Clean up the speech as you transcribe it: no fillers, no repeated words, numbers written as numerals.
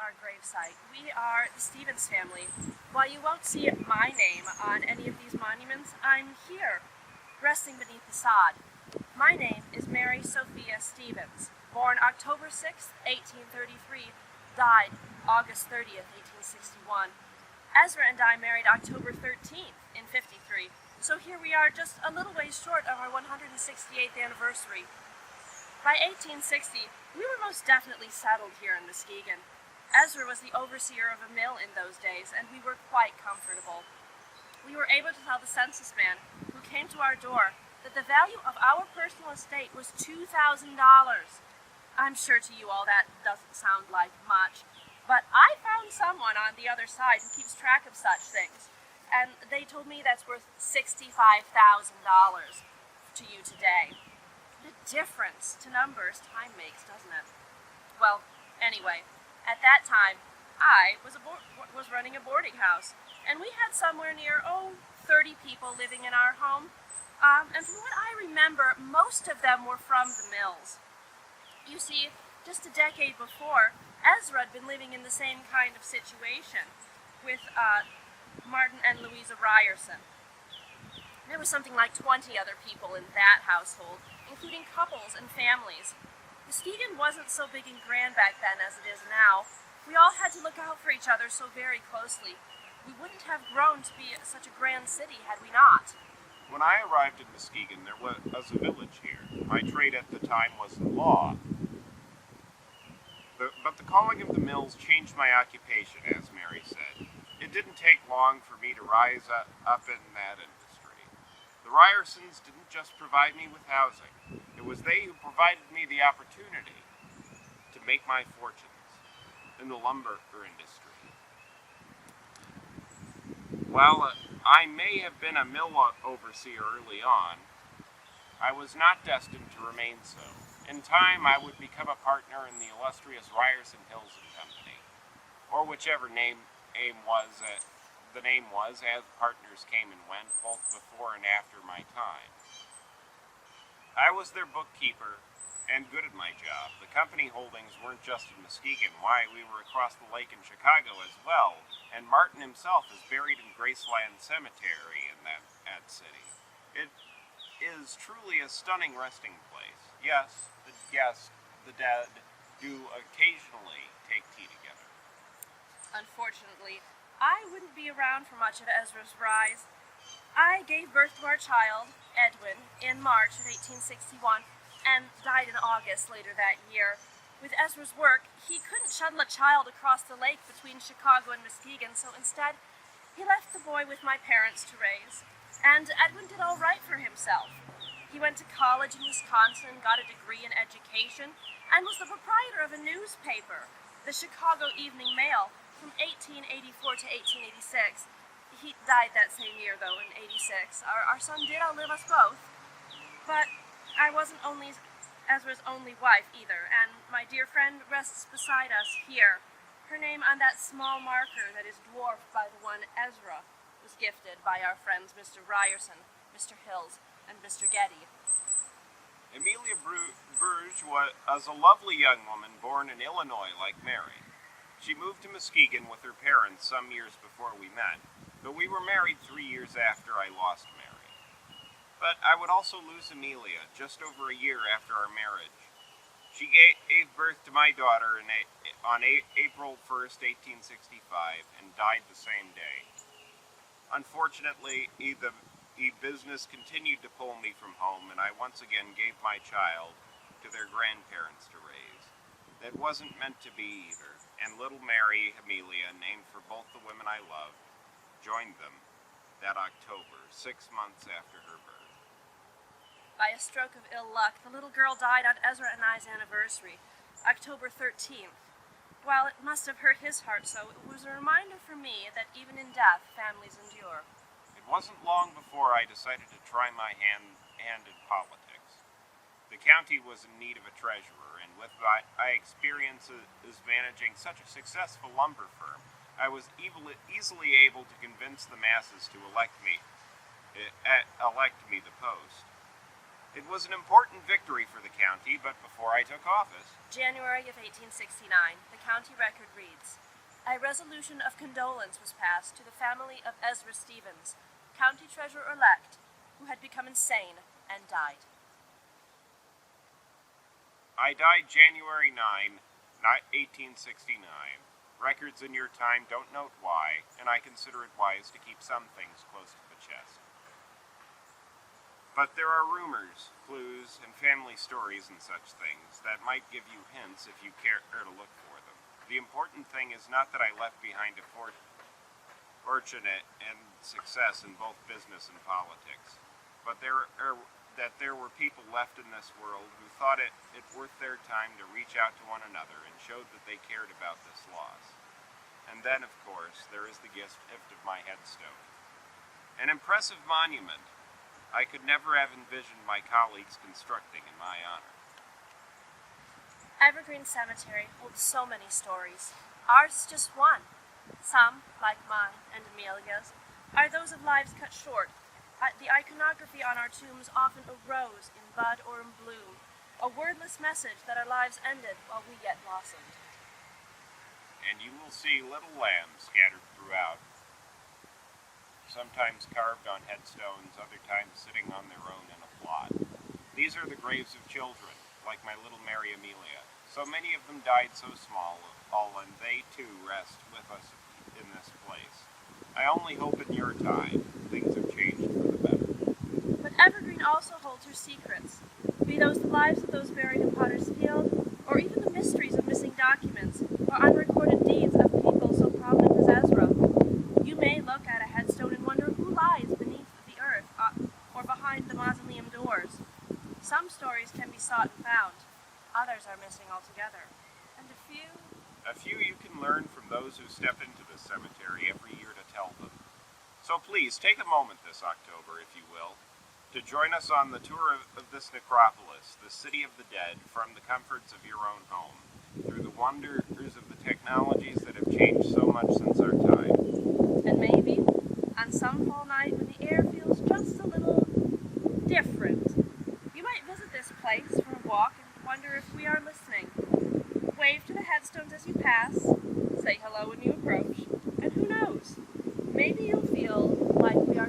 our gravesite. We are the Stevens family. While you won't see my name on any of these monuments, I'm here, resting beneath the sod. My name is Mary Sophia Stevens, born October 6, 1833, died August 30th, 1861. Ezra and I married October 13th in 53, so here we are just a little ways short of our 168th anniversary. By 1860, we were most definitely settled here in Muskegon. Ezra was the overseer of a mill in those days, and we were quite comfortable. We were able to tell the census man, who came to our door, that the value of our personal estate was $2,000. I'm sure to you all that doesn't sound like much, but I found someone on the other side who keeps track of such things, and they told me that's worth $65,000 to you today. What a difference to numbers time makes, doesn't it? Well, anyway, at that time, I was running a boarding house, and we had somewhere near, 30 people living in our home. And from what I remember, most of them were from the mills. You see, just a decade before, Ezra had been living in the same kind of situation with Martin and Louisa Ryerson. There was something like 20 other people in that household, including couples and families. Muskegon wasn't so big and grand back then as it is now. We all had to look out for each other so very closely. We wouldn't have grown to be such a grand city had we not. When I arrived in Muskegon, there was a village here. My trade at the time was law. But the calling of the mills changed my occupation, as Mary said. It didn't take long for me to rise up in that industry. The Ryersons didn't just provide me with housing. It was they who provided me the opportunity to make my fortunes in the lumber industry. While I may have been a mill overseer early on, I was not destined to remain so. In time, I would become a partner in the illustrious Ryerson Hills and Company, or whichever the name was, as partners came and went, both before and after my time. I was their bookkeeper and good at my job. The company holdings weren't just in Muskegon. Why, we were across the lake in Chicago as well, and Martin himself is buried in Graceland Cemetery in that city. It is truly a stunning resting place. Yes, the dead do occasionally take tea together. Unfortunately, I wouldn't be around for much of Ezra's rise. I gave birth to our child, Edwin, in March of 1861, and died in August later that year. With Ezra's work, he couldn't shuttle a child across the lake between Chicago and Muskegon, so instead, he left the boy with my parents to raise. And Edwin did all right for himself. He went to college in Wisconsin, got a degree in education, and was the proprietor of a newspaper, the Chicago Evening Mail, from 1884 to 1886. He died that same year, though, in 86. Our son did outlive us both. But I wasn't only Ezra's only wife, either, and my dear friend rests beside us here. Her name on that small marker that is dwarfed by the one Ezra was gifted by our friends Mr. Ryerson, Mr. Hills, and Mr. Getty. Amelia Burge was a lovely young woman born in Illinois like Mary. She moved to Muskegon with her parents some years before we met, but we were married 3 years after I lost Mary. But I would also lose Amelia just over a year after our marriage. She gave birth to my daughter on April 1st, 1865, and died the same day. Unfortunately, the business continued to pull me from home, and I once again gave my child to their grandparents to raise. That wasn't meant to be either, and little Mary Amelia, named for both the women I loved, joined them that October, 6 months after her birth. By a stroke of ill luck, the little girl died on Ezra and I's anniversary, October 13th. While it must have hurt his heart so, it was a reminder for me that even in death, families endure. It wasn't long before I decided to try my hand in politics. The county was in need of a treasurer, and with my experiences managing such a successful lumber firm, I was easily able to convince the masses to elect me the post. It was an important victory for the county, but before I took office, January of 1869, the county record reads, a resolution of condolence was passed to the family of Ezra Stevens, county treasurer-elect, who had become insane and died. I died January 9, 1869. Records in your time don't note why, and I consider it wise to keep some things close to the chest. But there are rumors, clues, and family stories and such things that might give you hints if you care to look for them. The important thing is not that I left behind a fortune and success in both business and politics, but that there were people left in this world who thought it worth their time to reach out to one another and showed that they cared about this loss. And then, of course, there is the gift of my headstone. An impressive monument I could never have envisioned my colleagues constructing in my honor. Evergreen Cemetery holds so many stories. Ours is just one. Some, like mine and Amelia's, are those of lives cut short. The iconography on our tombs often a rose in bud or in bloom, a wordless message that our lives ended while we yet blossomed. And you will see little lambs scattered throughout, sometimes carved on headstones, other times sitting on their own in a plot. These are the graves of children, like my little Mary Amelia. So many of them died so small, and they too rest with us in this place. I only hope in your time things have changed for the better. But Evergreen also holds her secrets, be those the lives of those buried in Potter's Field, or even the mysteries of missing documents, or unrecorded deeds of people so prominent as Ezra. You may look at a headstone and wonder who lies beneath the earth, or behind the mausoleum doors. Some stories can be sought and found, others are missing altogether, and a few you can learn from those who step into this cemetery every year to tell them. So please, take a moment this October, if you will, to join us on the tour of this necropolis, the city of the dead, from the comforts of your own home, through the wonders of the technologies that have changed so much since our time. And maybe, on some fall night when the air feels just a little different, you might visit this place for a walk and wonder if we are listening. Wave to the headstones as you pass, say hello when you approach, and who knows, maybe you'll feel like we are